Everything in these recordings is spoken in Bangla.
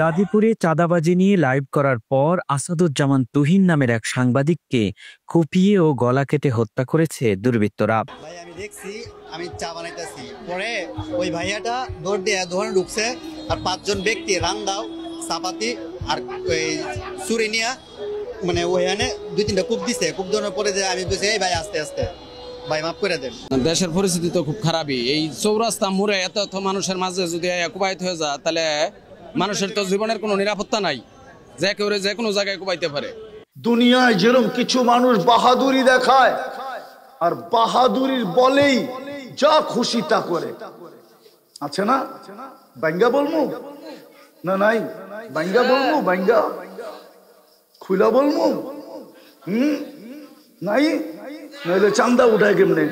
গাজীপুরে চাঁদাবাজি নিয়ে লাইভ করার পর আসাদুজ্জামান তুহিন নামের এক সাংবাদিককে কুপিয়ে ও গলা কেটে হত্যা করেছে দুর্বৃত্তরা। ভাই আমি দেখছি, আমি চা বানাইতেছি, পরে ওই ভাইয়াটা দৌড় দিয়ে দোকানে ঢুকছে আর 5 জন ব্যক্তি রান্দাও চাপাতি আর ওই চুরি নিয়ে মানে ওইখানে 2-3টা কূপ দিছে। কূপ দেওয়ার পরে যে আমি বলছি, এই ভাই আস্তে আস্তে ভাই মাফ করে দেন। দেশের পরিস্থিতি তো খুব খারাপই। এই চৌরাস্তা মোড়ে এত মানুষের মাঝে যদি কুবাইত হয়ে যায়, তাহলে মানুষের তো জীবনের কোনো নিরাপত্তা নাই, যে কেউ যে কোনো জায়গায় কুবাইতে পারে। দুনিয়ায় যেরকম কিছু মানুষ বাহাদুরি দেখায় আর বাহাদুরির বলেই যা খুশি তা করে, আছে না? বাঙ্গা বলমু না নাই? বাঙ্গা বলমু, বাঙ্গা খুলা বলমু, নাই? নইলে চান্দা উঠায় কেমনে?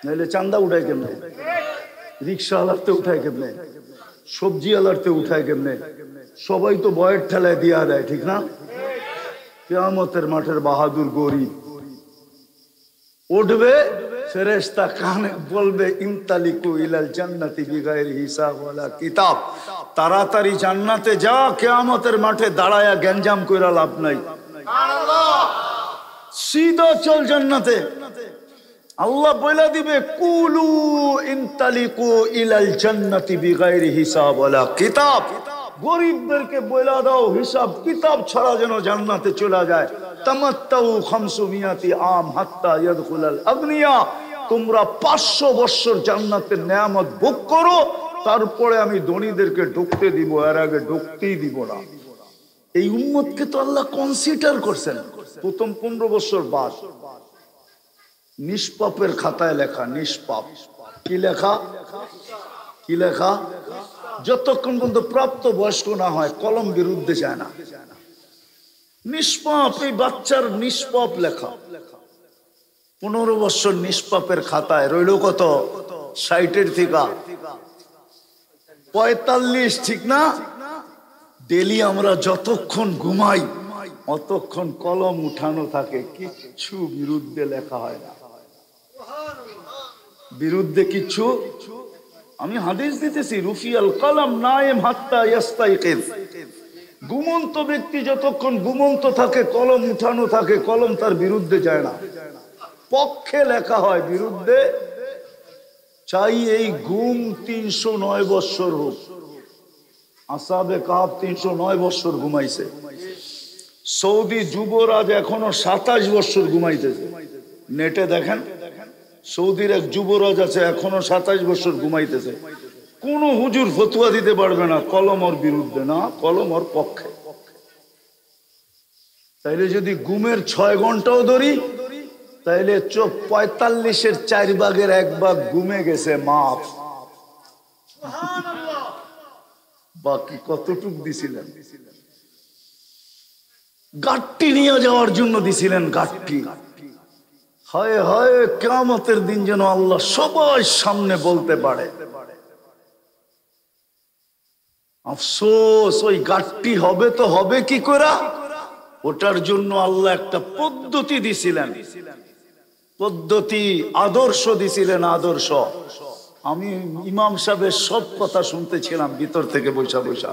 নইলে চান্দা উঠায় কেমনে? রিক্সা আলারতে উঠায় কেমনে? সবজি আলারতে উঠায় কেমনে? সবাই তো বয়ের ঠেলায় দিয়া দেয়, ঠিক না? কিয়ামতের মাঠের বাহাদুর গরিব উঠবে, ফেরেশতা কানে বলবে ইনতালিকু ইলাল জান্নাতি বিগাইরি হিসাব ওয়ালা কিতাব, তাড়াতাড়ি জান্নাতে যা, কিয়ামতের মাঠে দাঁড়ায়া গ্যাঞ্জাম কইরা লাভ নাই, সিধা চল জান্নাতে। আল্লাহ বলে দিবে কুলু ইনতালিকু ইলাল জান্নাতি বিগাইরি হিসাব ওয়ালা কিতাব, গরিবদেরকে বলে দাও হিসাব কিতাব ছাড়া যেন জান্নাতে চলে যায়। তামাত্তাউ 500 আম হাত্তা ইয়াদখুলাল আগনিয়া, তোমরা 500 বছর জান্নাতের নেয়ামত ভোগ করো, তারপরে আমি ধনীদেরকে ঢুকতে দিব, এর আগে ঢুকতেই দিব না। এই উম্মতকে তো আল্লাহ কনসিডার করছেন। প্রথম 15 বছর বাদ নিষ্পাপের খাতায় লেখা, নিষ্পাপ। কি লেখা? কি লেখা? যতক্ষণ পর্যন্ত প্রাপ্ত বয়স্ক না হয় কলম বিরুদ্ধে যায় না। নিষ্পাপ, এই বাচ্চার নিষ্পাপ লেখা। 15 বছর নিষ্পাপের খাতায় রইল কত? 60 থেকে 45, ঠিক না? ডেলি আমরা যতক্ষণ ঘুমাই অতক্ষণ কলম উঠানো থাকে, কিচ্ছু বিরুদ্ধে লেখা হয় না। বিরুদ্ধে কিচ্ছু। আমি হাদিস দিতেছি, রুফিয়াল কলম নায়েম হাত্তা ইয়াস্তাইকিজ, ঘুমন্ত ব্যক্তি যতক্ষণ ঘুমন্ত থাকে কলম উঠানো থাকে, কলম তার বিরুদ্ধে যায় না, পক্ষে লেখা হয়, বিরুদ্ধে। চাই এই ঘুম 309 বছর হোক। আসহাবে কাহফ 309 বছর ঘুমাইছে। সৌদি যুবরাজ এখনো 27 বছর ঘুমাইতেছে। নেটে দেখেন, সৌদির এক যুবরাজ আছে এখনো 27 বছর ঘুমাইতেছে। কোন হুজুর ফতুয়া দিতে পারবে না কলম ওর বিরুদ্ধে, না, কলম ওর পক্ষে। তাইলে যদি ঘুমের 6 ঘন্টাও ধরি, তাইলে 45-এর 4 ভাগের 1 ভাগ ঘুমে গেছে, মাপ। বাকি কতটুক দিছিলেন? গাট্টি নিয়ে যাওয়ার জন্য দিছিলেন, গাট্টি। হায় হায়, কিয়ামতের দিন যেন আল্লাহ সবার সামনে বলতে পারে। আফসোস, ওই গাট্টি হবে তো হবে কি করে? ওটার জন্য আল্লাহ একটা পদ্ধতি দিছিলেন, পদ্ধতি, আদর্শ দিছিলেন, আদর্শ। আমি ইমাম সাহেবের সব কথা শুনতেছিলাম ভিতর থেকে বৈশা বৈশা।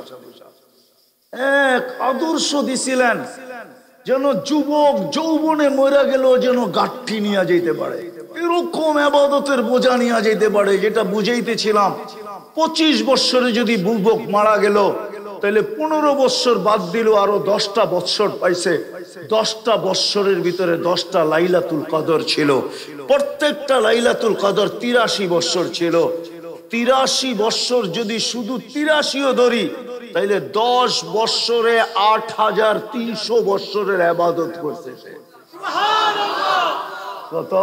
এক আদর্শ দিছিলেন যেন যুবক যৌবনে মরে গেল যেন গাঠি নিয়ে যেতে পারে, এরকম ইবাদতের বোঝা নিয়ে যেতে পারে, যেটা বুঝাইতেছিলাম। 25 বছরে যদি যুবক মারা গেল, তাহলে 15 বছর বাদ দিল, আরো 10টা বছর পাইছে। 10টা বছরের ভিতরে 10টা লাইলাতুল কদর ছিল, প্রত্যেকটা লাইলাতুল কদর 83 বছর ছিল। 83 বছর যদি শুধু 83ও ধরি, তাইলে 10 বছরে 8300 বছরের ইবাদত করছে সে। কত?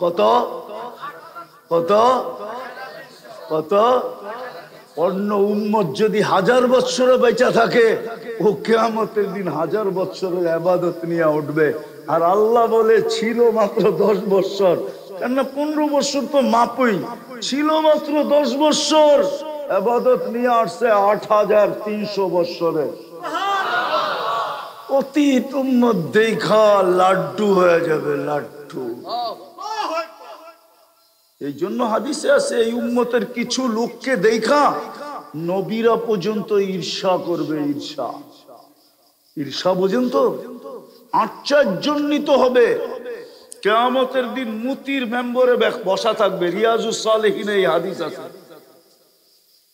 কত? কত? কত? অন্য উম্মত যদি 1000 বছরে বেঁচে থাকে, ও কিয়ামতের দিন 1000 বছরের ইবাদত নিয়ে উঠবে। আর আল্লাহ বলে ছিল মাত্র 10 বছর, কেননা 15 বছর তো মাপই ছিল, মাত্র 10 বছর ইবাদত নিয়ে আসছে 8300 বছরে। অতীত উম্মত দেখা লাড্ডু হয়ে যাবে, লাড্ডু। এই জন্য হাদিসে আছে এই উম্মতের কিছু লোককে দেখা নবীরা পর্যন্ত ঈর্ষা করবে। ঈর্ষা, ঈর্ষা বোঝেন তো? আশ্চর্যান্বিত হবে। কিয়ামতের দিন মুতির মেম্বরে বসা থাকবে। রিয়াজুস সালেহিনে এই হাদিস আছে,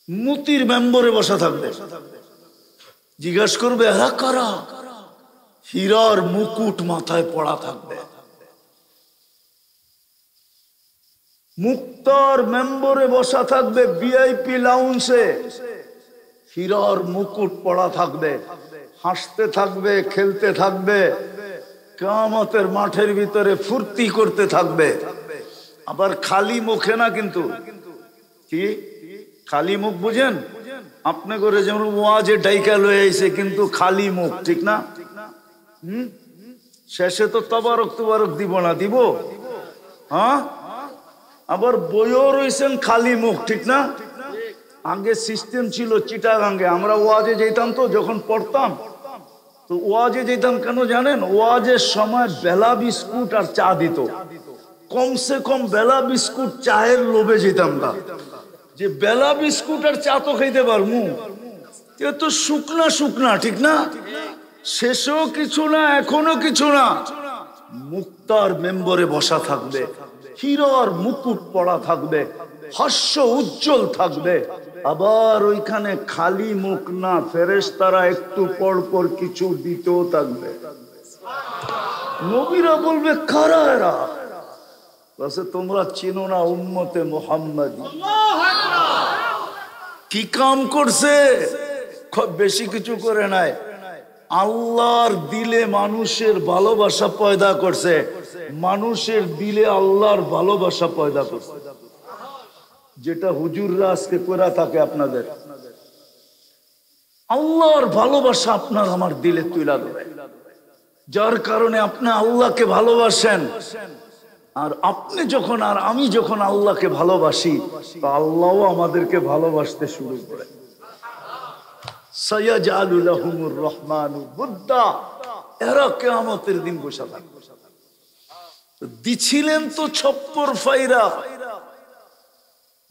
মুতির মেম্বরে বসা থাকবে। জিজ্ঞাসা করবে এরা কারা? হীরার মুকুট মাথায় পড়া থাকবে। মুক্তার মেম্বরে বসা থাকবে, ভিআইপি লাউঞ্জে হীরার মুকুট পড়া থাকবে, হাসতে থাকবে, খেলতে থাকবে, কিয়ামতের মাঠের ভিতরে ফুর্তি করতে থাকবে। আবার খালি মুখে না, কিন্তু কি খালি মুখ বুঝেন? আপনি করে যেমন ওয়াজে ডাইকা লয়ে আইছে, কিন্তু খালি মুখ, ঠিক না? শেষে তো তবারক তবারক দিব না, দিব? হ্যাঁ, আবার বইও রয়েছেন খালি মুখ, ঠিক না? আগে সিস্টেম ছিল চিটাগাঙ্গে, আমরা ওয়াজে যেতাম তো, যখন পড়তাম তো ওয়াজে যেতাম কেন জানেন? ওয়াজের সময় বেলা বিস্কুট আর চা দিত। কমসে কম বেলা বিস্কুট চায়ের লোভে যেতাম না, যে বেলা বিস্কুট আর চা তো খাইতে পারবো, এ তো শুকনা শুকনা, ঠিক না? শেষও কিছু না, এখনো কিছু না। মুক্তার মেম্বরে বসা থাকবে, হীরার মুকুট পড়া থাকবে, হাস্য উজ্জ্বল থাকবে। আবার ওইখানে খালি মুখ না, ফেরেশতারা একটু পর পর কিছু দিতেও থাকবে। নবীরা বলবে কারা এরা? বলছে তোমরা চিনো না উম্মতে মুহাম্মাদী। কি কাম করছে? খুব বেশি কিছু করে নাই, আল্লাহর দিলে মানুষের ভালোবাসা পয়দা করছে, মানুষের দিলে আল্লাহর ভালোবাসা পয়দা করছে। যেটা হুজুররা আজকে করে থাকে আপনাদের, আল্লাহর ভালোবাসা আপনার আমার দিলে তুইলা ধরে, যার কারণে আপনি আল্লাহকে ভালোবাসেন। আর আপনি যখন আর আমি যখন আল্লাহকে ভালোবাসি, তো আল্লাহও আমাদেরকে ভালোবাসতে শুরু করে। সায়াজালু লাহুমুর রহমানু বুদ্দা, এরা কিয়ামতের দিন বসে থাকবে। দিছিলেন তো ছপ্পর ফাইরা,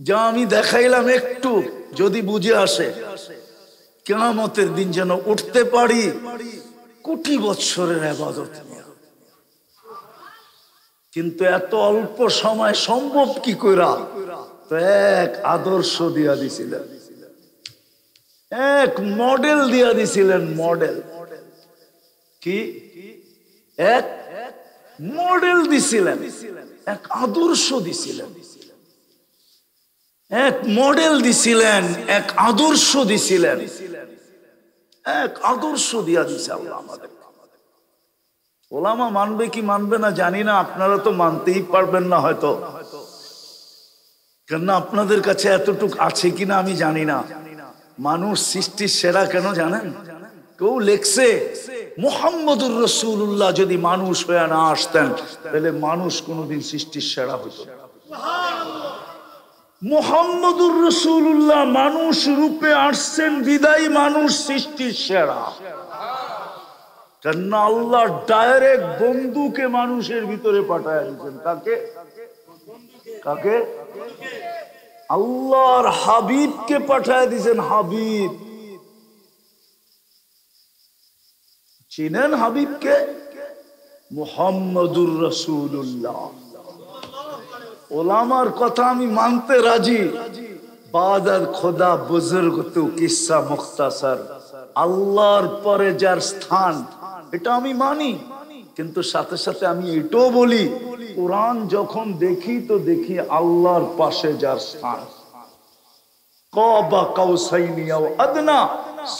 যা আমি দেখাইলাম একটু যদি বুঝে আসে, কিয়ামতের দিন যেন উঠতে পারি কোটি বৎসরের ইবাদত নিয়ে। কিন্তু এত অল্প সময় সম্ভব কি কইরা? তো এক আদর্শ দিয়া দিছিলেন, এক মডেল দিয়া দিছিলেন। মডেল কি? এক মডেল দিছিলেন, এক আদর্শ দিছিলেন, এক মডেল দিছিলেন, এক আদর্শ দিছিলেন, এক আদর্শ দিয়া দিছে আল্লাহ আমাদের। ওলামা মানবে কি মানবে না জানি না, আপনারা তো মানতেই পারবেন না হয়তো, কেননা আপনাদের কাছে এতটুক আছে কিনা আমি জানি না। মানুষ সৃষ্টির সেরা কেন জানেন? কেউ লেখছে মুহাম্মদুর রাসূলুল্লাহ যদি মানুষ হয়ে না আসতেন, তাহলে মানুষ কোনোদিন সৃষ্টির সেরা হতো না। মুহাম্মদুর রাসূলুল্লাহ মানুষ রূপে আসছেন বিদায় মানুষ সৃষ্টির সেরা। কেননা আল্লাহ ডাইরেক্ট বন্ধুকে মানুষের ভিতরে পাঠায় দিয়েছেন। কাকে? কাকে? আল্লাহর হাবিবকে পাঠায় দিয়েছেন। হাবিব চিনেন? হাবিবকে মুহাম্মদুর রাসূলুল্লাহ। ওলামার কথা আমি মানতে রাজি। বাদার খোদা বুজুর্গ তু কিসসা মুখতাসার, আল্লাহর পরে যার স্থান, এটা আমি মানি। কিন্তু সাথে সাথে আমি এটাও বলি, কোরআন যখন দেখি তো দেখি আল্লাহর পাশে যার স্থান। কাবা কাউসাইনি আও আদনা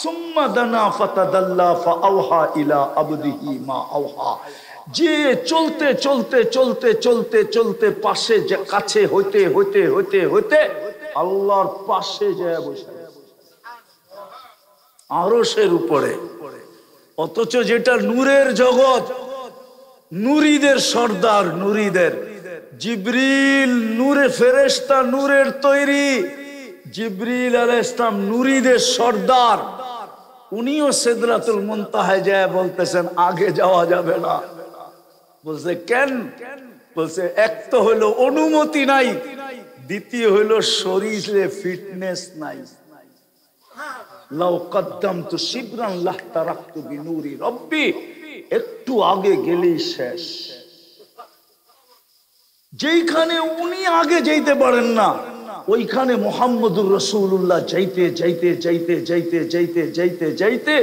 সুম্মা দানা ফাতাদাল্লা ফাআওহা ইলা আবদিহি মা আওহা। যে চলতে চলতে চলতে চলতে চলতে পাশে কাছে হইতে হইতে হইতে হইতে আল্লাহর পাশে যায় বসে আরশের উপরে। অথচ যেটা নূরের জগৎ, নূরীদের সর্দার, নূরীদের জিবরিল নূরে ফেরেশতা, নূরের তৈরি। জিবরিল আলাইহিস সালাম নূরীদের সর্দার, উনিও সিদরাতুল মুনতাহায় যায় বলতেছেন আগে যাওয়া যাবে না। বলছে কেন? বলছে এক তো হলো অনুমতি নাই, দ্বিতীয় হইল শরীরে ফিটনেস নাই। লাউ কদ্দামতু শিবরান লাহতারাকতু বিনূরি রব্বি, একটু আগে গেলেই শেষ। যেইখানে উনি আগে যাইতে পারেন না, ওইখানে মুহাম্মদুর রাসূলুল্লাহ যাইতে যাইতে যাইতে যাইতে যাইতে যাইতে যাইতে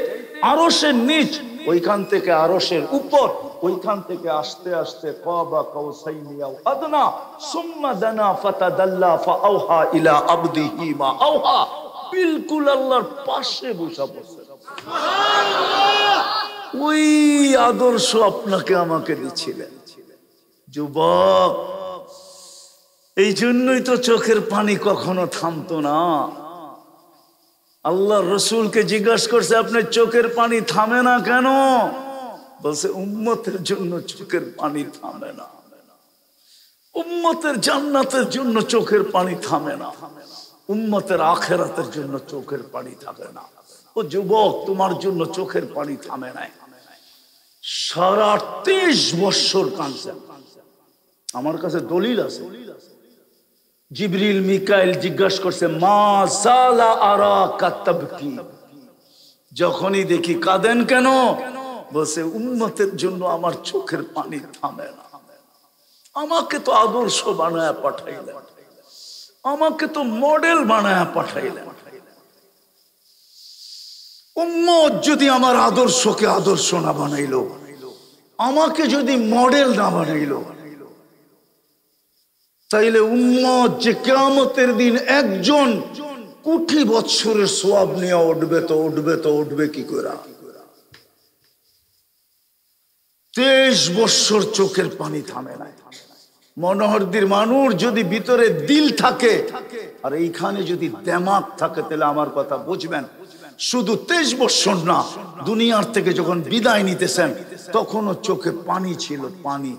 আরশের নিচ, ওইখান থেকে আরশের উপর, ওইখান থেকে আস্তে আস্তে কাবা কাউসাইনি আও আদনা সুম্মা দানা ফাতাদাল্লা ফাআওহা ইলা আবদিহি মা আওহা, বিলকুল আল্লাহর পাশে বসা বসে। ওই আদর্শ আপনাকে আমাকে দিচ্ছিলেন যুবক। এই জন্যই তো চোখের পানি কখনো থামতো না। আল্লাহ রসুলকে জিজ্ঞাসা করছে, আপনার চোখের পানি থামে না কেন? বলছে, উম্মতের জন্য চোখের পানি থামে না, উম্মতের জান্নাতের জন্য চোখের পানি থামে না, উম্মতের আখেরাতের জন্য চোখের পানি থাকে না। ও যুবক, তোমার জন্য চোখের পানি থামে নাই। সারা 30 বৎসর কাঁদছে। আমার কাছে দলিল আছে। জিবরিল মিকাইল জিজ্ঞাসা করছে, মা সালা আরাকা তাবকি, যখনই দেখি কাঁদেন কেন? বলছে, উম্মতের জন্য আমার চোখের পানি থামে না। আমাকে তো আদর্শ বানায় পাঠাইলেন, আমাকে তো মডেল বানায় পাঠাইলেন। উম্মত যদি আমার আদর্শকে আদর্শ না বানাইলো, আমাকে যদি মডেল না বানাইলো, তাইলে উম্মত যে কিয়ামতের দিন একজন কোটি বৎসরের সওয়াব নিয়ে উঠবে, তো উঠবে তো উঠবে কি করে? 23 বৎসর চোখের পানি থামে না। মনোহরদীর মানুষ যদি ভিতরে দিল থাকে আর এইখানে যদি দেমাগ থাকে, তাহলে আমার কথা বুঝবেন। শুধু 23 বৎসর না, দুনিয়ার থেকে যখন বিদায় নিতেছেন তখনও চোখে পানি ছিল, পানি।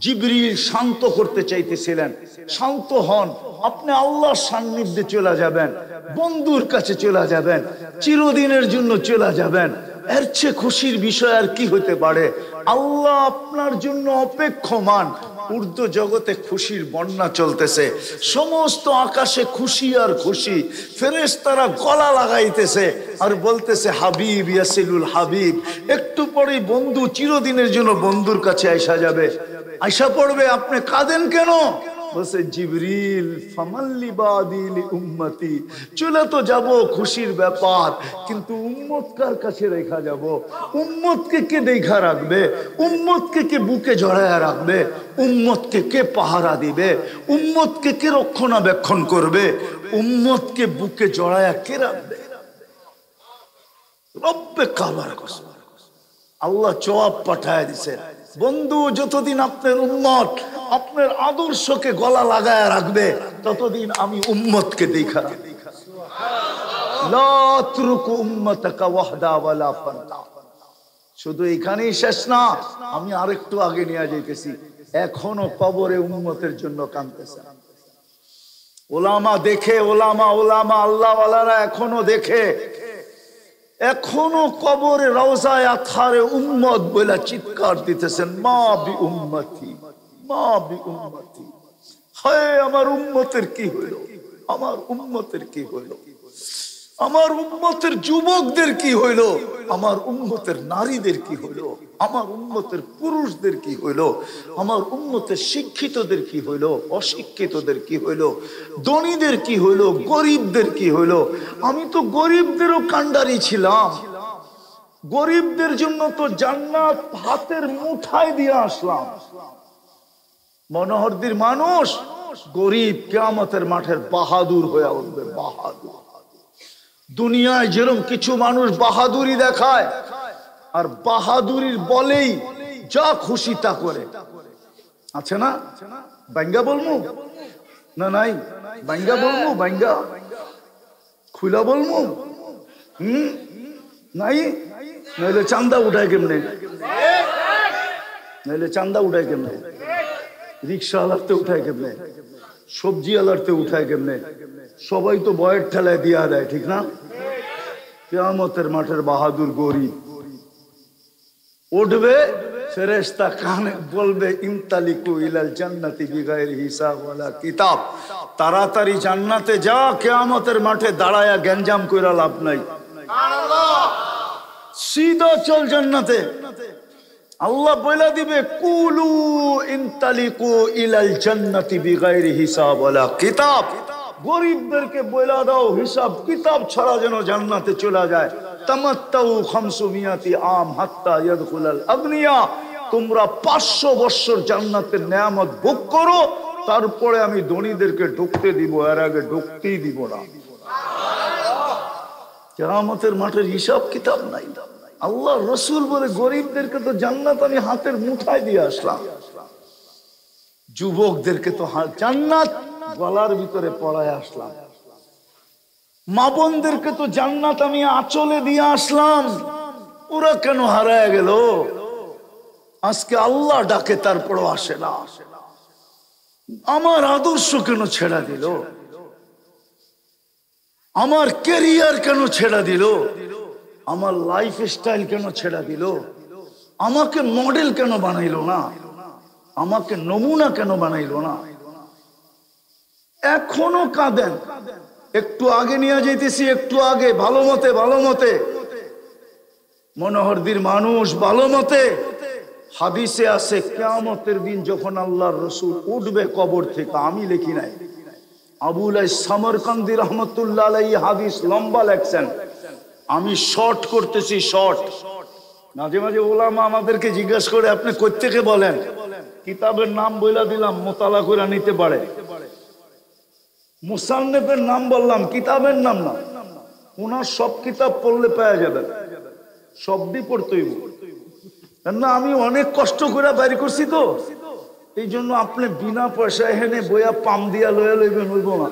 জিবরিল শান্ত করতে চাইতেছিলেন, শান্ত হন, আপনি আল্লাহর সান্নিধ্যে চলে যাবেন, বন্ধুর কাছে চলে যাবেন, চিরদিনের জন্য চলে যাবেন। এর চেয়ে খুশির বিষয় আর কি হতে পারে? আল্লাহ আপনার জন্য অপেক্ষমান। উর্দু জগতে খুশির বন্যা চলতেছে, সমস্ত আকাশে খুশি আর খুশি। ফেরেশতারা গলা লাগাইতেছে আর বলতেছে, হাবিব ইয়াসিলুল হাবিব। একটু পরেই বন্ধু চিরদিনের জন্য বন্ধুর কাছে আইসা যাবে, আইসা পড়বে। আপনি কাঁদেন কেন? বলছে, জিবরিল ফামাল্লি বাদিলি উম্মতি, চলে তো যাব, খুশির ব্যাপার, কিন্তু উম্মত কার কাছে রেখা যাব? উম্মতকে কে দেখা রাখবে? উম্মতকে কে বুকে জড়ায়া রাখবে? উম্মতকে কে পাহারা দিবে? উম্মতকে কে রক্ষণাবেক্ষণ করবে? উম্মতকে বুকে জড়ায়া কে রাখবে? রব্বে কাবার কসম, আল্লাহ জবাব পাঠায় দিছে, বন্ধু যতদিন আপনার উম্মত আপনার আদর্শকে গলা লাগায় রাখবে, ততদিন আমি উম্মতকে দেখা রাখবো। লা তুরকু উম্মতাকা ওয়াহদা ওয়ালা ফারদা। শুধু এখানেই শেষ না, আমি আরেকটু আগে নিয়ে যাইতেছি। এখনো কবরে উম্মতের জন্য কাঁদতেছে। ওলামা দেখে, ওলামা আল্লাহওয়ালারা এখনো দেখে, এখনো কবরে রওজায়ে আতহারে উম্মত বলে চিৎকার দিতেছেন, মা বি উম্মতি, মা বি উম্মতি। হায় আমার উম্মতের কি হইল, আমার উম্মতের কি হইল, আমার উম্মতের যুবকদের কি হইল, আমার উম্মতের নারীদের কি হইল, আমার উম্মতের পুরুষদের কি হইল, আমার উম্মতের শিক্ষিতদের কি হইল, অশিক্ষিতদের কি হইল, ধনীদের কি হইল, গরিবদের কি হইল। আমি তো গরিবদেরও কাণ্ডারি ছিলাম, গরিবদের জন্য তো জান্নাত হাতের মুঠায় দিয়ে আসলাম। মনোহরদীর মানুষ গরিব কিয়ামতের মাঠের বাহাদুর হয়ে উঠবে, বাহাদুর। দুনিয়ায় যেরকম কিছু মানুষ বাহাদুরি দেখায় আর বাহাদুরির বলেই যা খুশি তা করে, আছে না? বাঙ্গা বলমু না, নাই বাঙ্গা বলমু, বাঙ্গা খুলা বলমু, নাই, নইলে চান্দা উঠায় কেমনে, নইলে চান্দা উঠায় কেমনে, রিক্সা আলারতে উঠায় কেমনে, সবজি আলারতে উঠায় কেমনে? সবাই তো বয়ের ঠেলায় দিয়া দেয়, ঠিক না? কিয়ামতের মাঠের বাহাদুর গরিব উঠবে, ফেরেশতা কানে বলবে ইনতালিকু ইলাল জান্নাতি বিগাইরি হিসাব ওয়ালা কিতাব, তাড়াতাড়ি জান্নাতে যা, কিয়ামতের মাঠে দাঁড়ায়া গ্যাঞ্জাম কইরা লাভ নাই, সিধা চল জান্নাতে। আল্লাহ বলে দিবে কুলু ইনতালিকু ইলাল জান্নাতি বিগাইরি হিসাব ওয়ালা কিতাব, গরিবদেরকে বলে দাও হিসাব কিতাব ছাড়া যেন জান্নাতে চলে যায়। তামাত্তাউ 500 আম হাত্তা ইয়াদখুলাল আগনিয়া, তোমরা 500 বছর জান্নাতের নেয়ামত ভোগ করো, তারপরে আমি ধনীদেরকে ঢুকতে দিব, এর আগে ঢুকতেই দিব না। কিয়ামতের মাঠের হিসাব কিতাব নাই। আল্লাহ রসুল বলে গরিবদেরকে তো জান্নাত আমি হাতের মুঠায় দিয়ে আসলাম, যুবকদেরকে তো জান্নাত গলার ভিতরে পড়ায় আসলাম, মা বোনদেরকে তো জান্নাত আমি আঁচলে দিয়ে আসলাম, ওরা কেন হারায় গেল? আজকে আল্লাহ ডাকে তারপরও আসে না। আমার আদর্শ কেন ছেড়া দিল? আমার ক্যারিয়ার কেন ছেড়া দিল? আমার লাইফ স্টাইল কেন ছেড়া দিল? আমাকে মডেল কেন বানাইলো না? আমাকে নমুনা কেন বানাইলো না? এখনো কাঁদেন। একটু আগে নিয়ে যাইতেছি, একটু আগে ভালো মতে মনোহরদীর মানুষ ভালো মতে হাদিসে আছে কিয়ামতের দিন যখন আল্লাহর রাসূল উঠবে কবর থেকে, আমি লিখি নাই, আবুল সামরকান্দি রহমতুল্লাহ আলাইহি হাদিস লম্বা লেখছেন, আমি শর্ট করতেছি, শর্ট। মাঝে মাঝে ওলামা আমাদেরকে জিজ্ঞাসা করে আপনি কই থেকে বলেন, কিতাবের নাম বইলা দিলাম, মোতালা করে নিতে পারে। মুসান্নেফের নাম বললাম, কিতাবের নাম না। ওনার সব কিতাব পড়লে পাওয়া যাবে, শব্দই পড়তে হইব না। আমি অনেক কষ্ট করে বাইর করছি তো, এই জন্য আপনি বিনা পয়সায় হেনে বইয়া পাম দিয়া লয়া লইবেন হইব না।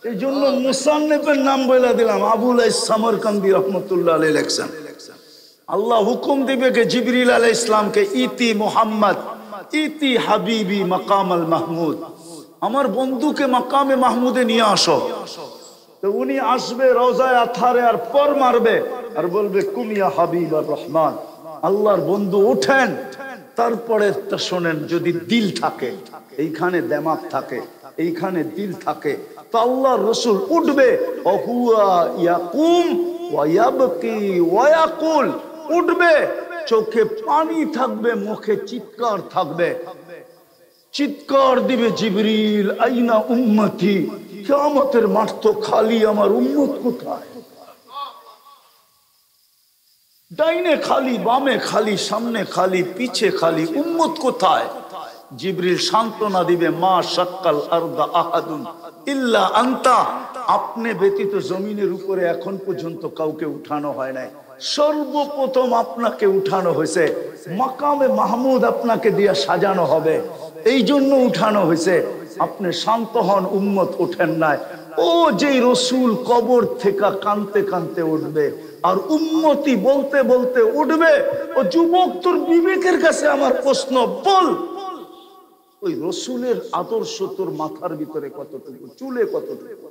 এই জন্য মুসান্নেফের নাম বইলা দিলাম, আবুল সামরকান্দি রহমতুল্লাহ আলাইহি লেখছেন। আল্লাহ হুকুম দিবে কে জিবরিল আলাইহিস সালামকে, ইতি মুহাম্মদ ইতি হাবিবি মাকাম আল মাহমুদ, আমার বন্ধুকে মাকামে মাহমুদে নিয়ে আসো। তো উনি আসবে রওজায়ে আতহারে আর পর মারবে আর বলবে কুমিয়া হাবিব আর রহমান, আল্লাহর বন্ধু উঠেন। তারপরে শোনেন, যদি দিল থাকে এইখানে, দেমাগ থাকে এইখানে, দিল থাকে, তো আল্লাহর রাসূল উঠবে, ওহুয়া ইয়াকুম ওয়া ইয়াবকি ওয়া ইয়াকুল, উঠবে, চোখে পানি থাকবে, মুখে চিৎকার থাকবে, চিৎকার দিবে জিবরিল আইনা উম্মতি, কিয়ামতের মাঠ তো খালি, আমার উম্মত কোথায়? ডাইনে খালি, বামে খালি, সামনে খালি, পিছে খালি, উম্মত কোথায়? জিবরিল সান্ত্বনা দিবে, মা শাক্কাল আরদা আহাদুন ইল্লা আনতা, আপনি ব্যতীত জমিনের উপরে এখন পর্যন্ত কাউকে উঠানো হয় নাই, সর্বপ্রথম আপনাকে উঠানো হয়েছে, মাকামে মাহমুদ আপনাকে দিয়ে সাজানো হবে, এই জন্য উঠানো হয়েছে। আপনি শান্ত হন, উম্মত ওঠেন নাই। ও যেই রসুল কবর থেকে কানতে কানতে উঠবে আর উম্মতি বলতে বলতে উঠবে, ও যুবক, তোর বিবেকের কাছে আমার প্রশ্ন, বল ওই রসুলের আদর্শ তোর মাথার ভিতরে কতটুকু, চুলে কতটুকু,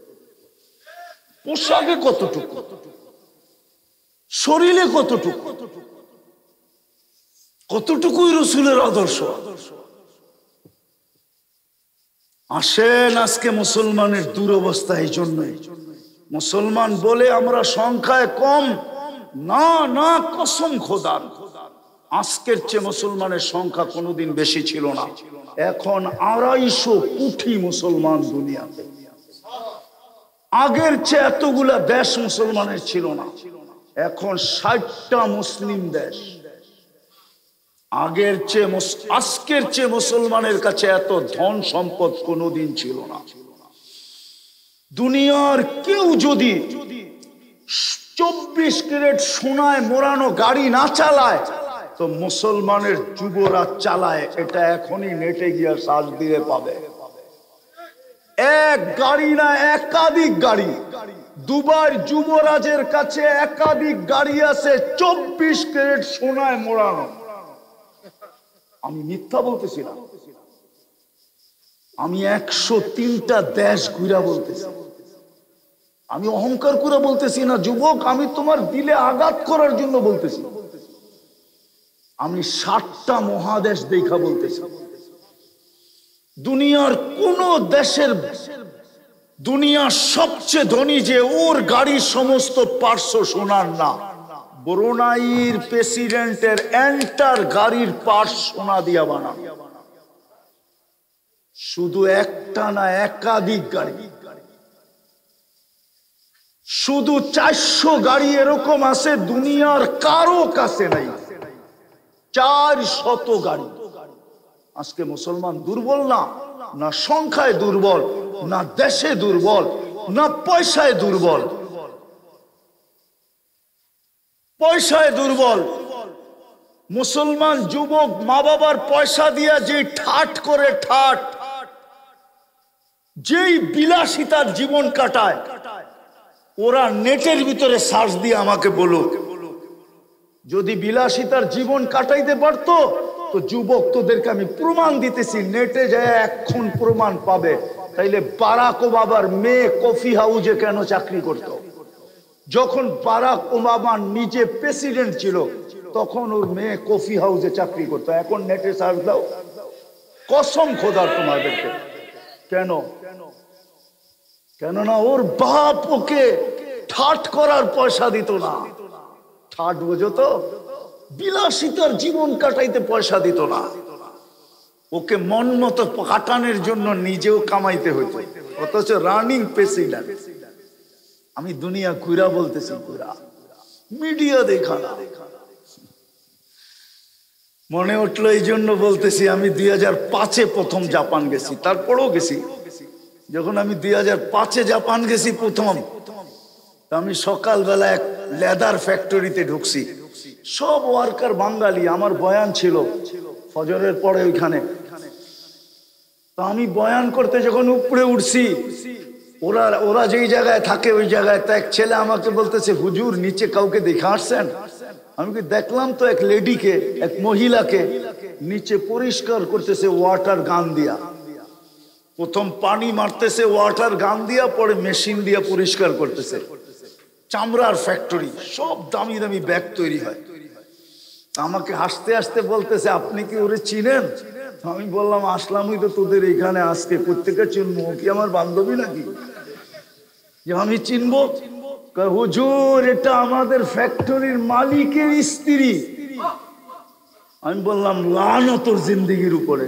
পোশাকে কতটুকু, শরীরে কতটুকু, কতটুকুই রসুলের আদর্শ? আসেন, আজকে মুসলমানের দুরবস্থা এই জন্যই। মুসলমান বলে আমরা সংখ্যায় কম, না না, কসম খোদার, আজকের চেয়ে মুসলমানের সংখ্যা কোনোদিন বেশি ছিল না। এখন 250 কোটি মুসলমান দুনিয়াতে। আগের চেয়ে এতগুলা দেশ মুসলমানের ছিল না, এখন 60টা মুসলিম দেশ। আগের চেয়ে আজকের চেয়ে মুসলমানের কাছে এত ধন সম্পদ কোনোদিন ছিল না। দুনিয়ার কেউ যদি 24 ক্যারেট সোনায় মোড়ানো গাড়ি না চালায়, তো মুসলমানের যুবরা চালায়, এটা এখনই নেটে গিয়ে সার্চ দিয়ে পাবে। এক গাড়ি না, একাধিক গাড়ি। দুবাইয়ের যুবরাজের কাছে একাধিক গাড়ি আছে 24 ক্যারেট সোনায় মোড়ানো। আমি মিথ্যা বলতেছি না, আমি 103টা দেশ ঘুরা বলতেছি। আমি অহংকার করে বলতেছি না যুবক, আমি তোমার দিলে আঘাত করার জন্য বলতেছি। আমি 7টা মহাদেশ দেখা বলতেছি। দুনিয়ার কোন দেশের, দুনিয়ার সবচেয়ে ধনী যে ওর গাড়ির সমস্ত পার্শ্ব সোনার না, ব্রুনাইয়ের প্রেসিডেন্টের এন্টার গাড়ির পার্শ্ব সোনা দিয়া বানানো। শুধু একটা না, একাধিক গাড়ি, শুধু 400 গাড়ি এরকম আছে দুনিয়ার কারো কাছে নাই। 400 গাড়ি। আজকে মুসলমান দুর্বল না, না সংখ্যায় দুর্বল, না দেশে দুর্বল, না পয়সায় দুর্বল। পয়সায় দুর্বল। মুসলমান যুবক মা বাবার পয়সা দিয়া যে ঠাট করে, ঠাট যেই বিলাসিতার জীবন কাটায়, ওরা নেটের ভিতরে সার্চ দিয়ে আমাকে বলুক, যদি বিলাসিতার জীবন কাটাইতে পারতো তো যুবক তোদেরকে আমি প্রমাণ দিতেছি, নেটে যায় এখন প্রমাণ পাবে। তাইলে বারাক ওবামার মেয়ে কফি হাউজে কেন চাকরি করত? যখন বারাক ওবামা নিজে প্রেসিডেন্ট ছিল তখন ওর মেয়ে কফি হাউজে চাকরি করতো। এখন নেটে সার্চ দাও, কসম খোদার তোমাদেরকে। কেন? কেননা ওর বাপ ওকে ঠাট করার পয়সা দিত না। ঠাট বোঝো তো? বিলাসিতার জীবন কাটাইতে পয়সা দিত না, ওকে মন মতো কাটানোর জন্য নিজেও কামাইতে হইতো। অথচ রানিং প্রেসিডেন্ট। আমি দুনিয়া ঘুরা বলতেছি, ঘুরা মিডিয়া দেখা না। মনে উঠলো এই জন্য বলতেছি, আমি 2005-এ প্রথম জাপান গেছি, তারপরেও গেছি। যখন আমি 2005-এ জাপান গেছি প্রথম, আমি সকালবেলা এক লেদার ফ্যাক্টরিতে ঢুকছি। সব ওয়ার্কার বাঙালি। আমার বয়ান ছিল ফজরের পরে ওইখানে। তো আমি বয়ান করতে যখন উপরে উঠছি, ওরা যেই জায়গায় থাকে ওই জায়গায়, তা এক ছেলে আমাকে বলতেছে, হুজুর নিচে কাউকে দেখে আসছেন? আমি কি দেখলাম তো এক লেডিকে, এক মহিলাকে নিচে পরিষ্কার করতেছে ওয়াটার গান দিয়া। প্রথম পানি মারতেছে ওয়াটার গান দিয়া, পরে মেশিন দিয়া পরিষ্কার করতেছে। চামড়ার ফ্যাক্টরি, সব দামি দামি ব্যাগ তৈরি হয়। আমাকে হাসতে হাসতে বলতেছে, আপনি কি ওরে চিনেন? আমি বললাম, আসলামই তো তোদের এখানে আজকে, প্রত্যেকে চিনবো, কি আমার বান্ধবী নাকি যে আমি চিনবো? হুজুর এটা আমাদের ফ্যাক্টরির মালিকের স্ত্রী। আমি বললাম, লানত তোর জিন্দেগির উপরে।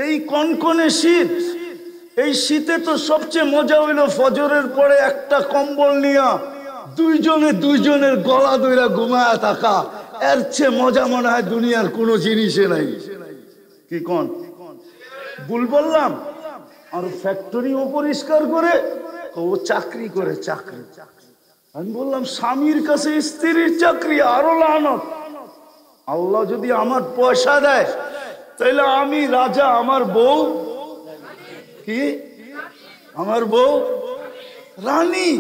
এই কনকনে শীত, এই শীতে তো সবচেয়ে মজা হইলো ফজরের পরে একটা কম্বল নিয়া দুইজনের গলা দইরা ঘুমায়া থাকা। এর চেয়ে মজা মনে হয় দুনিয়ার কোনো জিনিসে নাই। কি কোন ভুল বললাম? আর ফ্যাক্টরিও পরিষ্কার করে, ও চাকরি করে, চাকরি। আমি বললাম, স্বামীর কাছে স্ত্রীর চাকরি, আরো লানত। আল্লাহ যদি আমার পয়সা দেয় তাহলে আমি রাজা, আমার বউ কি, আমার বউ রানী।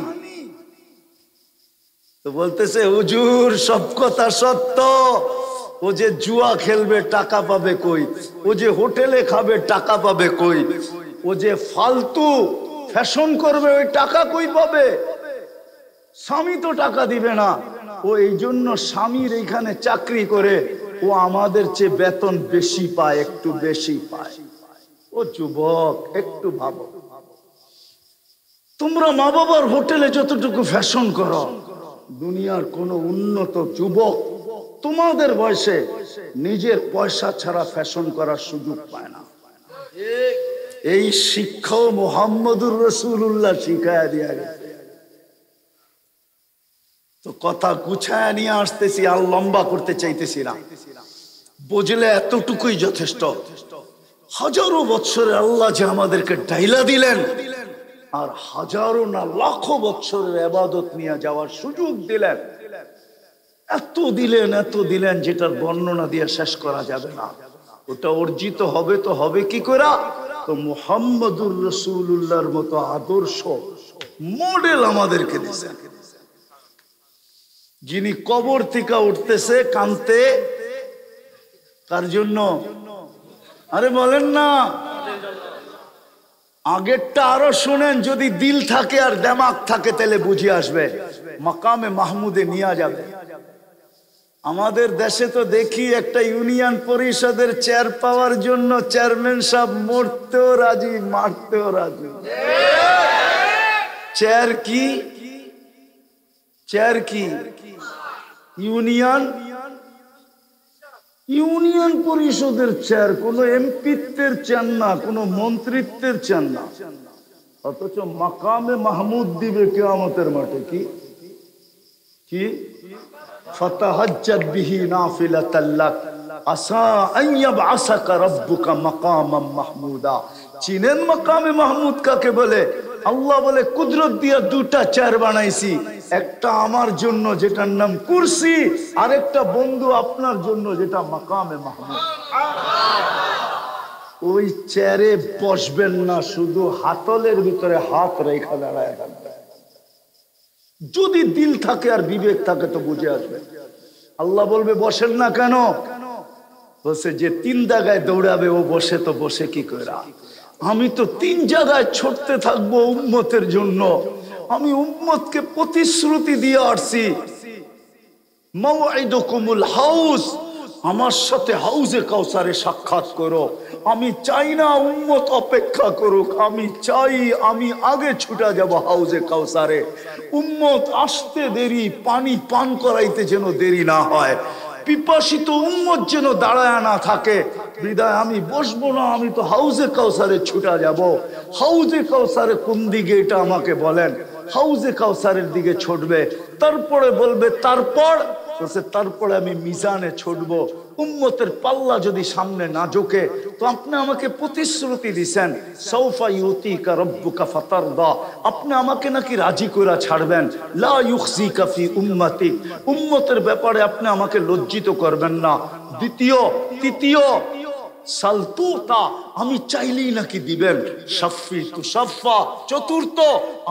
তো বলতেছে, হুজুর সব কথা সত্য, ও যে জুয়া খেলবে টাকা পাবে কই, ও যে হোটেলে খাবে টাকা পাবে কই, ও যে ফালতু ফ্যাশন করবে ওই টাকা কই পাবে? স্বামী তো টাকা দিবে না। ও এই জন্য স্বামীর এইখানে চাকরি করে, ও আমাদের চেয়ে বেতন বেশি পায়, একটু বেশি পায়। ও যুবক একটু ভাবো, তোমরা মা বাবার হোটেলে যতটুকু ফ্যাশন করো, দুনিয়ার কোন উন্নত যুবক তোমাদের বয়সে নিজের পয়সা ছাড়া ফ্যাশন করার সুযোগ পায় না। এই শিক্ষাও মুহাম্মদুর রাসূলুল্লাহ শিখায়া দিয়া গেছে। তো কথা গুছায়া নিয়ে আসতেছি, আর লম্বা করতে চাইতেছি না। বুঝলে এতটুকুই যথেষ্ট। হাজারো বছরে আল্লাহ যে আমাদেরকে ডাইলা দিলেন, আর হাজারো না লাখো বছরের ইবাদত নিয়ে যাওয়ার সুযোগ দিলেন। এত দিলেন যেটার বর্ণনা দিয়ে শেষ করা যাবে না। ওটা অর্জিত হবে তো হবে কি করে? তো মুহাম্মদুর রাসূলুল্লাহর মতো আদর্শ মডেল আমাদেরকে দিয়েছেন, যিনি কবর থেকে উঠতেছে কানতে তার জন্য। আরে বলেন না, আগেরটা আরো শুনেন। যদি দিল থাকে আর দিমাগ থাকে তাহলে বুঝে আসবে, মাকামে মাহমুদে নিয়ে যাবে। আমাদের দেশে তো দেখি একটা ইউনিয়ন পরিষদের চেয়ার পাওয়ার জন্য চেয়ারম্যান সাহেব মরতেও রাজি, মারতেও রাজি। চেয়ার কি? চেয়ার কি? ইউনিয়ন পরিষদের চেয়ার, কোন এমপিত্বের চেয়ার না, কোন মন্ত্রিত্বের চেয়ার না। অথচ মাকামে মাহমুদ দিবে কিয়ামতের মাঠে। কি কি? ফাতাহাজ্জাদ বিহি নাফিলাতাল লাক আসা আন ইয়াবআসাকা রাব্বুকা মাকামান মাহমুদা। চিনেন মাকামে মাহমুদ কাকে বলে? আল্লাহ বলে কুদরত দিয়া দুটা চেয়ার বানাইছি, একটা আমার জন্য যেটার নাম কুরসি, আর একটা বন্ধু আপনার জন্য যেটা মাকামে মাহমুদ। ওই চেয়ারে বসবেন না, শুধু হাতলের ভিতরে হাত রেখা দাঁড়ায় থাকবে। যদি দিল থাকে আর বিবেক থাকে তো বুঝে আসবে। আল্লাহ বলবে বসেন না কেন? বসে যে 3 জায়গায় দৌড়াবে ও বসে তো বসে কি করে? আমি তো 3 জায়গায় ছুটতে থাকবো উম্মতের জন্য। আমি উম্মতকে প্রতিশ্রুতি দিয়ে আসছি, মাওয়াইদুকুমুল হাউস, আমার সাথে হাউজে কাউসারে সাক্ষাৎ করো। আমি চাই না উম্মত অপেক্ষা করুক, আমি চাই আমি আগে ছুটা যাব হাউজে কাউসারে। উম্মত আসতে দেরি, পানি পান করাইতে যেন দেরি না হয়, পিপাসিত উম্মত যেন দাঁড়ায় না থাকে। বিদায় আমি বসবো না, আমি তো হাউজে কাউসারে ছুটা যাব। হাউজে কাউসারে কোন দিকে এটা আমাকে বলেন। হাউজে কাউসারের দিকে ছুটবে, তারপরে বলবে তারপরে আমি মিজানে ছুটবো। উম্মতের পাল্লা যদি সামনে না ঝোঁকে তো আপনি আমাকে প্রতিশ্রুতি দিছেন সাউফা ইউতিকা রাব্বুকা ফাতারদা, আপনি আমাকে নাকি রাজি করে ছাড়বেন। লা ইউখজিকা ফি উম্মতি, উম্মতের ব্যাপারে আপনি আমাকে লজ্জিত করবেন না। তৃতীয় সালতুতা, আমি চাইলেই নাকি দিবেন। শাফি তুশাফা, চতুর্থ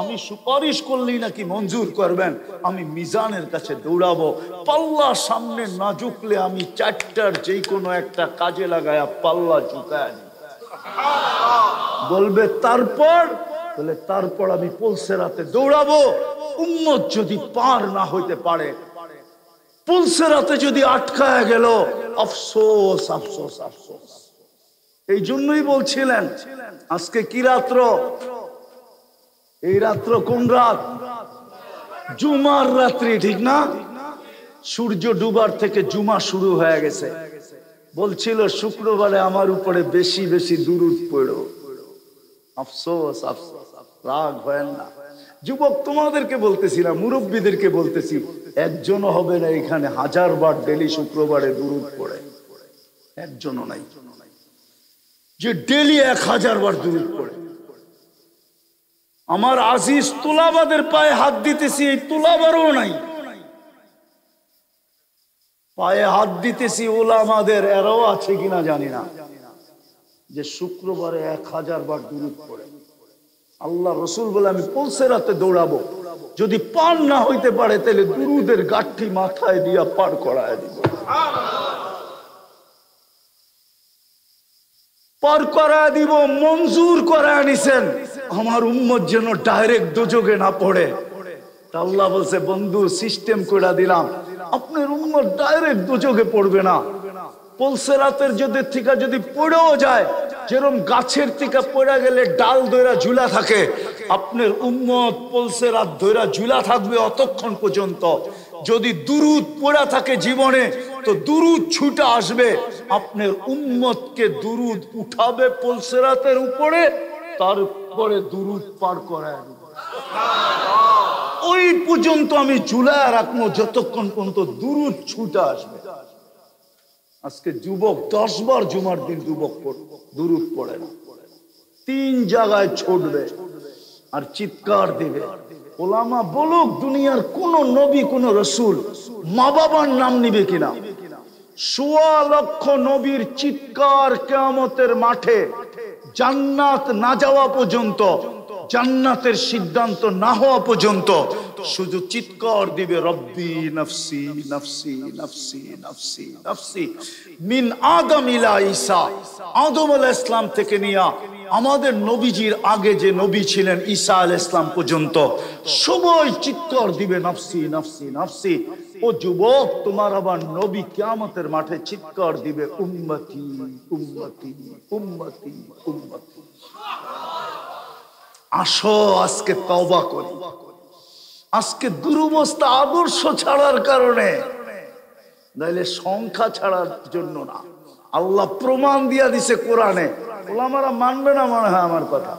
আমি সুপারিশ করলেই নাকি মঞ্জুর করবেন। আমি মিজানের কাছে দৌড়াবো, পাল্লা সামনে না ঝুঁকলে আমি 4টার যে কোনো একটা কাজে লাগায়া পাল্লা ঝুঁকায় দিব। বলবে তারপর আমি পুলসেরাতে দৌড়াবো। উম্মত যদি পার না হইতে পারে, পুলসেরাতে যদি আটকায় গেল, আফসোস আফসোস আফসোস। এই জন্যই বলছিলেন আজকে কি রাত্র? এই রাত্র কোন রাত? জুমার রাত্রি, ঠিক না? সূর্য ডুবার থেকে জুমা শুরু হয়ে গেছে। বলছিল শুক্রবারে আমার উপরে বেশি বেশি দুরূদ পড়ো। আফসোস আফসোস, রাগ হয় না। যুবক তোমাদেরকে বলতেছি না, মুরব্বীদেরকে বলতেছি, একজনও হবে না এখানে 1000 বার ডেলি শুক্রবারে দুরূদ পড়ে। একজনও নাই যে ডেলি 1000 বার দুরূদ পড়ে। আমার আজিজ তুলাবাদের পায়ে হাত দিতেছি, এই তুলাবারও নাই। পায়ে হাত দিতেছি ওলামাদের, এরাও আছে কিনা জানি না, যে শুক্রবারে 1000 বার দুরূদ পড়ে। আল্লাহ রসুল বলে আমি পুলসেরাতে দৌড়াবো, যদি পার না হইতে পারে তাহলে দুরূদের গাঠি মাথায় দিয়া পার করায় দিব। পার করায় দিব, মঞ্জুর করায় নিছেন আমার উম্মত যেন ডাইরেক্ট দোজখে না পড়ে। আল্লাহ বলছে বন্ধু সিস্টেম করে দিলাম, আপনার উম্মত ডাইরেক্ট দোজখে পড়বে না। পুলসেরাতের যদি পড়েও যায়, যেরকম গাছের থেকে পড়ে গেলে ডাল ধইরা ঝুলা থাকে, আপনার উম্মত পুলসেরাত ধইরা ঝুলা থাকবে অতক্ষণ পর্যন্ত। যদি দুরূদ পড়া থাকে জীবনে তো দুরূদ ছুটে আসবে, আপনার উম্মতকে দুরূদ উঠাবে পুলসেরাতের উপরে, তারপরে দুরূদ পার করায় দিবে। ওই পর্যন্ত আমি ঝুলায় রাখবো যতক্ষণ পর্যন্ত দুরূদ ছুটে আসবে। আজকে যুবক 10 বার জুমার দিন যুবক দুরূদ পড়ে না, 3 জায়গায় ছুটবে আর চিৎকার দিবে। ওলামা বলুক দুনিয়ার কোন নবী কোন রসুল মা বাবার নাম নিবে কিনা? 1.25 লক্ষ নবীর চিৎকার কিয়ামতের মাঠে জান্নাত না যাওয়া পর্যন্ত, জান্নাতের সিদ্ধান্ত না হওয়া পর্যন্ত শুধু চিৎকার দিবে রব্বি নফসি নফসি নফসি নফসি নফসি। মিন আদম ইলা ঈসা, আদম আলাইহিস সালাম থেকে নিয়া আমাদের নবীজির আগে যে নবী ছিলেন ঈসা আলাইহিস সালাম পর্যন্ত সবাই চিৎকার দিবে নফসি নফসি নফসি। ও যুবক, তোমার আবার নবী কিয়ামতের মাঠে চিৎকার দিবে, উম্মতি উম্মতি উম্মতি উম্মতি। আসো আজকে তওবা করি। আজকে দুরবস্থা আদর্শ ছাড়ার কারণে, নাইলে সংখ্যা ছাড়ার জন্য না। আল্লাহ প্রমাণ দিয়া দিছে কোরআনে। ওলামারা মানবে না মনে হয় আমার কথা।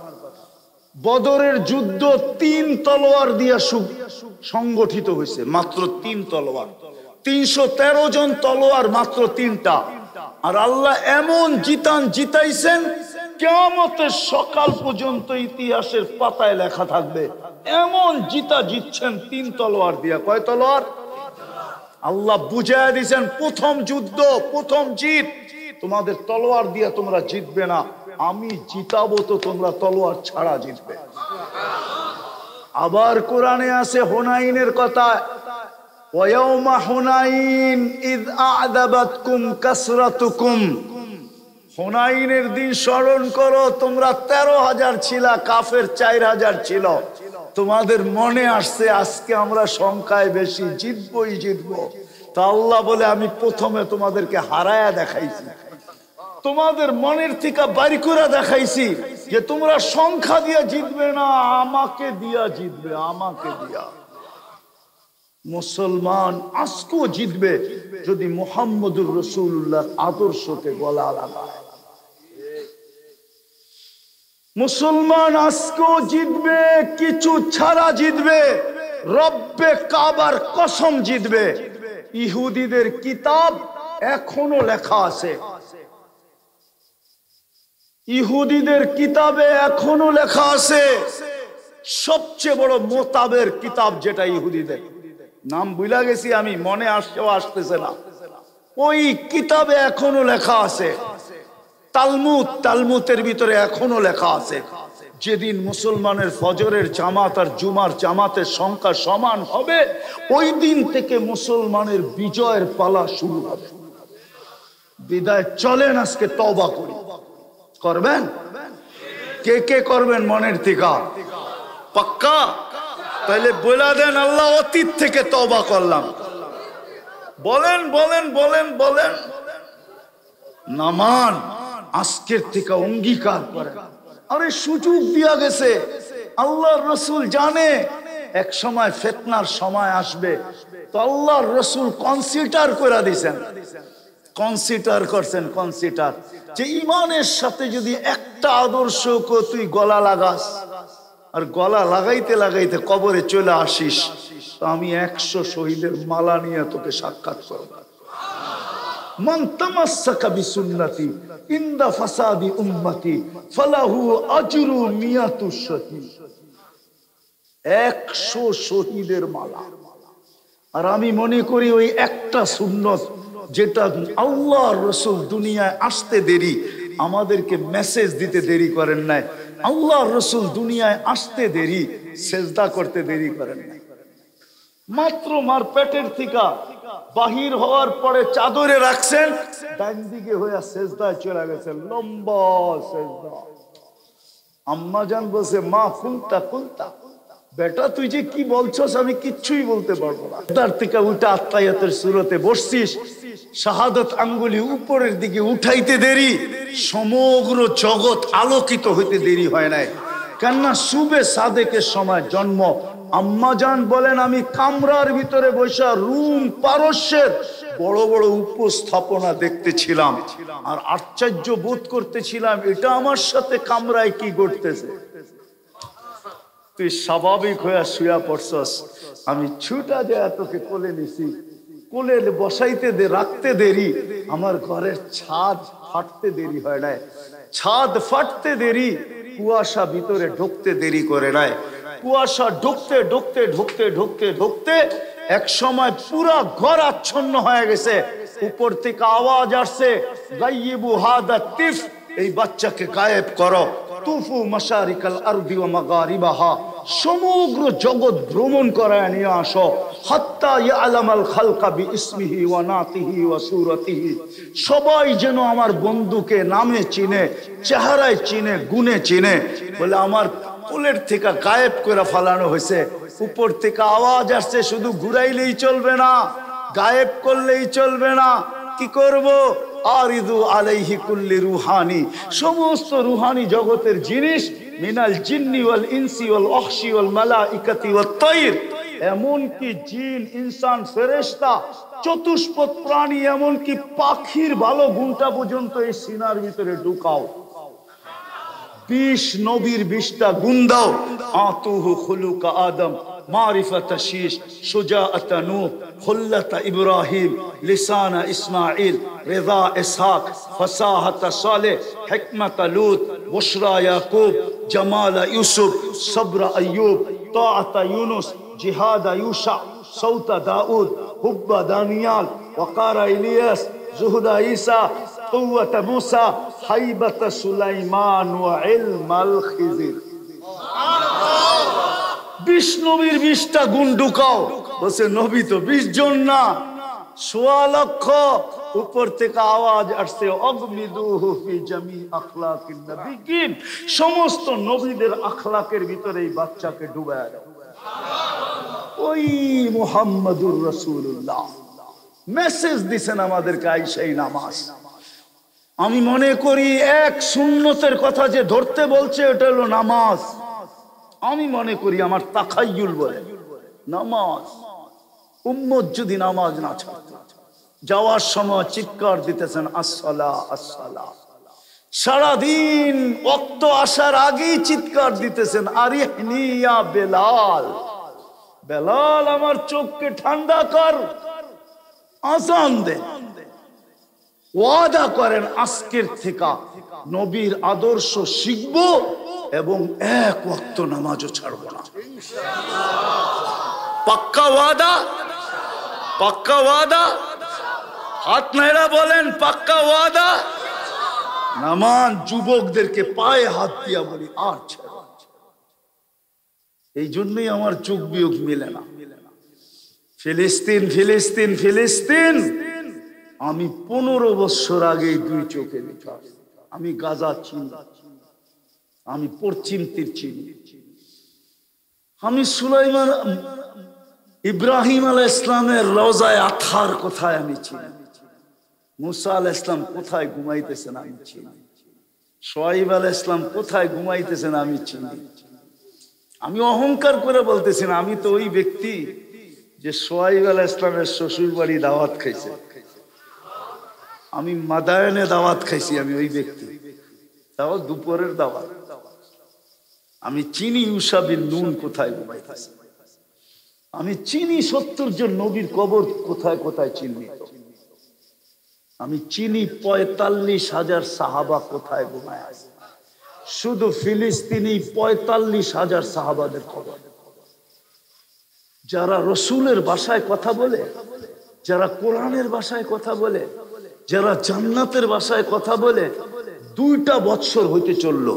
বদরের যুদ্ধ 3 তলোয়ার দিয়া সংগঠিত হয়েছে, মাত্র 3 তলোয়ার। 313 জন তলোয়ার, মাত্র 3টা। আর আল্লাহ এমন জিতাইছেন, কিয়ামতের সকাল পর্যন্ত ইতিহাসের পাতায় লেখা থাকবে এমন জিতছেন 3 তলোয়ার দিয়া। কয় তলোয়ার? আল্লাহ বুঝাইয়া দিয়েছেন প্রথম যুদ্ধ, প্রথম জিত তোমাদের তলোয়ার দিয়া তোমরা জিতবে না, আমি জিতাবো তো তোমরা তলোয়ার ছাড়া জিতবে। আবার কোরআনে আছে হুনাইনের কথা, ওয়ায়াউমা হুনাইন ইয আ'দাবাতকুম কাসরাতুকুম। হুনাইনের দিন স্মরণ করো, তোমরা 13,000 ছিলা, কাফের 4,000 ছিল। তোমাদের মনে আসছে আজকে আমরা সংখ্যায় বেশি, জিতবই জিতবো। তা আল্লাহ বলে আমি প্রথমে তোমাদেরকে হারায়া দেখাইছি, তোমাদের মনের থেকে বাড়ি করে দেখাইছি যে তোমরা সংখ্যা দিয়া জিতবে না, আমাকে দিয়া জিতবে, আমাকে দিয়া। মুসলমান আজকেও জিতবে যদি মুহাম্মদুর রাসূলুল্লাহর আদর্শকে গলা লাগায়। মুসলমান আজকেও জিতবে, কিছু ছাড়া জিতবে, রব্বে কাবার কসম জিতবে। ইহুদিদের কিতাব এখনো লেখা আছে, ইহুদিদের কিতাবে এখনো লেখা আছে। সবচেয়ে বড় মোতাবের কিতাব যেটা ইহুদিদের, নাম ভুলা গেছি আমি, মনে আসতেছে না। ওই কিতাবে এখনো লেখা আছে। তালমুদের ভিতরে এখনো লেখা আছে, যেদিন মুসলমানের ফজরের জামাত আর জুমার জামাতের সংখ্যা সমান হবে, ওই দিন থেকে মুসলমানের বিজয়ের পালা শুরু হবে। বিদায় চলেন আজকে তওবা করি। করবেন? কে কে করবেন মনের থেকে? পাক্কা? তাহলে বলে দেন, আল্লাহ অতীত থেকে তওবা করলাম। বলেন বলেন বলেন বলেন। নামান আজকের থেকে অঙ্গীকার করেন। আরে সুযোগ দিয়া গেছে, আল্লাহর রাসূল জানে এক সময় ফিতনার সময় আসবে, তো আল্লাহর রাসূল কনসিডার করে দিয়েছেন, কনসিডার করছেন, কনসিডার যে ইমানের সাথে যদি একটা আদর্শকে তুই গলা লাগাস আর গলা লাগাইতে লাগাইতে কবরে চলে আসিস, তো আমি 100 শহীদের মালা নিয়ে তোকে সাক্ষাৎ করব। মান তামাসসাকা বিসুন্নতি ইনদা ফাসাদি উম্মতি ফালাহু আজরু মিয়াতু শহীদ। 100 শহীদের মালা। আর আমি মনে করি ওই একটা সুন্নত যেটা আল্লাহর রাসূল দুনিয়ায় আসতে দেরি, আমাদেরকে মেসেজ দিতে দেরি করেন নাই। আল্লাহর রাসূল দুনিয়ায় আসতে দেরি, সেজদা করতে দেরি করেন নাই। মাত্র মার পেটের থেকে বাহির হওয়ার পরে চাদরে রাখছেন, ডান দিকে হয়ে সেজদায় চলে গেছেন, লম্বা সেজদা। আম্মা জান বলছে, মা কুলতা কুলতা, বেটা তুই যে কি বলছস আমি কিচ্ছুই বলতে পারবো না। তার থেকে উঠে আত্মায়াতের সুরতে বসছিস, শাহাদত আঙ্গুলি উপরের দিকে উঠাইতে দেরি, সমগ্র জগৎ আলোকিত হইতে দেরি হয় নাই। কেননা সুবে সাদেকের সময় জন্ম। আম্মা জান বলেন, আমি কামরার ভিতরে বসা রুম পারস্যের বড় বড় উপস্থাপনা দেখতেছিলাম আর আশ্চর্য বোধ করতেছিলাম, এটা আমার সাথে কামরায় কি ঘটতেছে। তুই স্বাভাবিক হয়ে শুয়া পড়ছস, আমি ছুটা যায় তোকে কোলে নিছি, কোলে বসাইতে রাখতে দেরি, আমার ঘরের ছাদ ফাটতে দেরি হয় নাই, ছাদ ফাটতে দেরি, কুয়াশা ভিতরে ঢুকতে দেরি করে নাই। কুয়াশা ঢুকতে ঢুকতে ঢুকতে ঢুকতে ঢুকতে এক সময় পুরা ঘর আচ্ছন্ন হয়ে গেছে। উপর থেকে আওয়াজ আসছে, গাইয়িবু হাদা তিফ, এই বাচ্চাকে গায়েব করো। তুফু মাশারিকাল আরদি ওয়া মাগারিবাহা, সমগ্র জগৎ ভ্রমণ করায় নিয়ে আসো। হাত্তা ইয়ালামাল খালকা বিইসমিহি ওয়া নাতিহি ওয়া সূরাতিহি, সবাই যেন আমার বন্ধুকে নামে চিনে, চেহারায় চিনে, গুণে চিনে। বলে আমার কোলের থেকে গায়েব করে ফেলানো হয়েছে। উপর থেকে আওয়াজ আসছে, শুধু ঘুরাইলেই চলবে না, গায়েব করলেই চলবে না, কি করব? আরিদু আলাইহি কুল্লি রুহানি, সমস্ত রুহানি জগতের জিনিস, মিনাল জিন্নি ওয়াল ইনসি ওয়াল ওয়াহশি ওয়াল মালাইকাতি ওয়াত তায়র, এমন কি জিন, ইনসান, ফেরেশতা, চতুষ্পদ প্রাণী, এমন কি পাখির ভালো গুণটা পর্যন্ত এই সিনার ভিতরে ঢুকাও। 20 নবীর 20টা গুণ দাও। আতুহু খুলুকা আদম, মারিফাতা শীশ, শুজাআতা নূহ, খুল্লাতা ইব্রাহিম, লিসানা ইসমাঈল, রিদা ইসহাক, ফাসাহাতা সালেহ, হিকমাতা লূত, বুশরা ইয়াকুব, জামালা ইউসুফ, সবরা আইয়ুব, তাআতা ইউনুস, জিহাদা ইউশা, সৌতা দাউদ, হুব্বা দানিয়াল, ওয়াকারা ইলিয়াস, জুহুদা ঈসা, কুওয়াতা মূসা, হাইবাতা সুলাইমান ওয়া ইলমাল খিজির। 20 নবীর 20টা গুণ ঢুকাও। বলছে নবী তো 20 জন না, 1.25 লক্ষ। উপর থেকে আওয়াজ আসছে, অগমিদুহু ফি জামি আখলাকিন নবিয়্যিন, সমস্ত নবীদের আখলাকের ভিতরে এই বাচ্চাকে ডুবায়া দাও। ওই মুহাম্মাদুর রাসূলুল্লাহ মেসেজ দিছেন আমাদেরকে, আইসাই নামাজ। আমি মনে করি এক সুন্নতের কথা যে ধরতে বলছে, এটা হলো নামাজ। আমি মনে করি, আমার তাখায়ুল বলে, নামাজ। উম্মত যদি নামাজ না ছাড়ত, যাওয়ার সময় চিৎকার দিতেছেন আসসালাহ আসসালাহ, সারাদিন ওয়াক্ত আসার আগেই চিৎকার দিতেছেন আরিহনি ইয়া বেলাল, বেলাল আমার চোখকে ঠান্ডা কর, আযান দে। ওয়াদা করেন আজকের থেকে নবীর আদর্শ শিখব এবং এক ওয়াক্ত নামাজও ছাড়ব না। পাক্কা ওয়াদা? পাক্কা ওয়াদা? হাত নাইরা বলেন পাক্কা ওয়াদা। নামান যুবকদেরকে পায়ে হাত দিয়া বলি, আর ছাড়ব। এই জন্যই আমার চোখ বিয়োগ মিলে না। ফিলিস্তিন ফিলিস্তিন ফিলিস্তিন, আমি 15 বছর আগে 2 চোখে দেখা। আমি গাজা চিনি, আমি পশ্চিম তীর চিনি, আমি সুলাইমান ইব্রাহিম আলাইহিস ইসলামের রওজায়ে আতহার কোথায় আমি চিনি, মুসা আলাইহিস ইসলাম কোথায় ঘুমাইতেছেন আমি চিনি, শুআয়ব আলাইহিস ইসলাম কোথায় ঘুমাইতেছেন আমি চিনি। আমি অহংকার করে বলতেছি না, আমি তো ওই ব্যক্তি যে শুআয়ব আলাইহিস ইসলামের শ্বশুর বাড়ি দাওয়াত খাইছে, আমি মাদায়নে দাওয়াত খাইছি, আমি ওই ব্যক্তি। তাও দুপুরের দাওয়াত। আমি চিনি ইউসা বিন নুন কোথায় ঘুমাইতেছে, আমি চিনি 70 জন নবীর কবর কোথায় কোথায় চিহ্নিত, আমি চিনি 45,000 সাহাবা কোথায় ঘুমায় আছে। শুধু ফিলিস্তিনি 45,000 সাহাবাদের কবর। যারা রসুলের ভাষায় কথা বলে, যারা কোরআনের ভাষায় কথা বলে, যারা জান্নাতের ভাষায় কথা বলে, 2টা বছর হইতে চলল।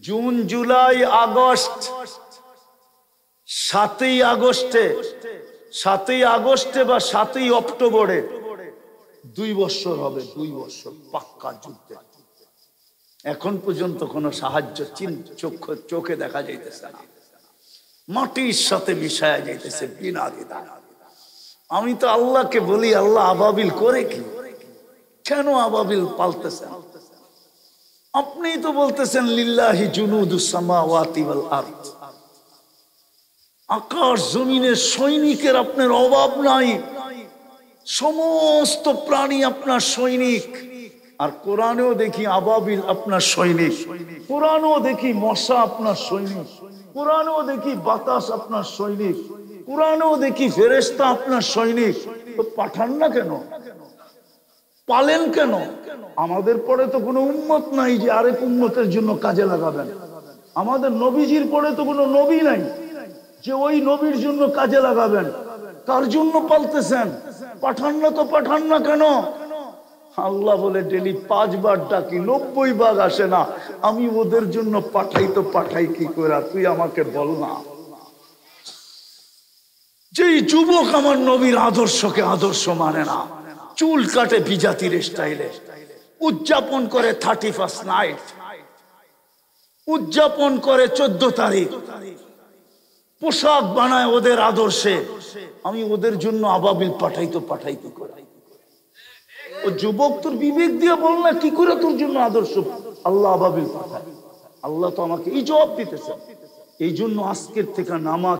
জুন, জুলাই, আগস্ট, 7ই আগস্টে বা 7ই অক্টোবরে 2 বছর হবে, 2 বছর পাক্কা যুদ্ধে। এখন পর্যন্ত কোনো সাহায্য চোখে দেখা যাইতেছে না, মাটির সাথে মিশায়া যাইতেছে বিনা দ্বিধায়। আমি তো আল্লাহকে বলি, আল্লাহ আবাবিল করে কি? কেন আবাবিল পালতেছেন? আপনিই তো বলতেছেন লিল্লাহি জুনুদুস সামাওয়াতি ওয়াল আরদ, আকাশ জমিনের সৈনিকের আপনার অভাব নাই, সমস্ত প্রাণী আপনার সৈনিক। আর কোরআনেও দেখি আবাবিল আপনার সৈনিক, কোরআনেও দেখি মশা আপনার সৈনিক, কোরআনেও দেখি বাতাস আপনার সৈনিক, কোরআনেও দেখি ফেরেশতা আপনার সৈনিক। তো পাঠান না কেন? পালেন কেন? আমাদের পরে তো কোনো উম্মত নাই যে আরেক উম্মতের জন্য কাজে লাগাবেন। আমাদের নবীজির পরে তো কোনো নবী নাই যে ওই নবীর জন্য কাজে লাগাবেন। কার জন্য পালতেছেন? পাঠান না তো পাঠান না কেন? আল্লাহ বলে ডেলি 5 বার ডাকি, 90 বার আসে না। আমি ওদের জন্য পাঠাই তো পাঠাই কি করে? তুই আমাকে বল না। যেই যুবক আমার নবীর আদর্শকে আদর্শ মানে না, চুল কাটে বিজাতির স্টাইলে, উদযাপন করে 31st নাইট, উদযাপন করে 14 তারিখ, পোশাক বানায় ওদের আদর্শে, আমি ওদের জন্য আবাবিল পাঠাইতে করে। ও যুবক, তোর বিবেক দিয়ে বল না, কি করে তোর জন্য আদর্শ আল্লাহ আবাবিল পাঠায়? আল্লাহ তো আমাকে এই জবাব দিতেছে। এই জন্য আজকের থেকে নামাজ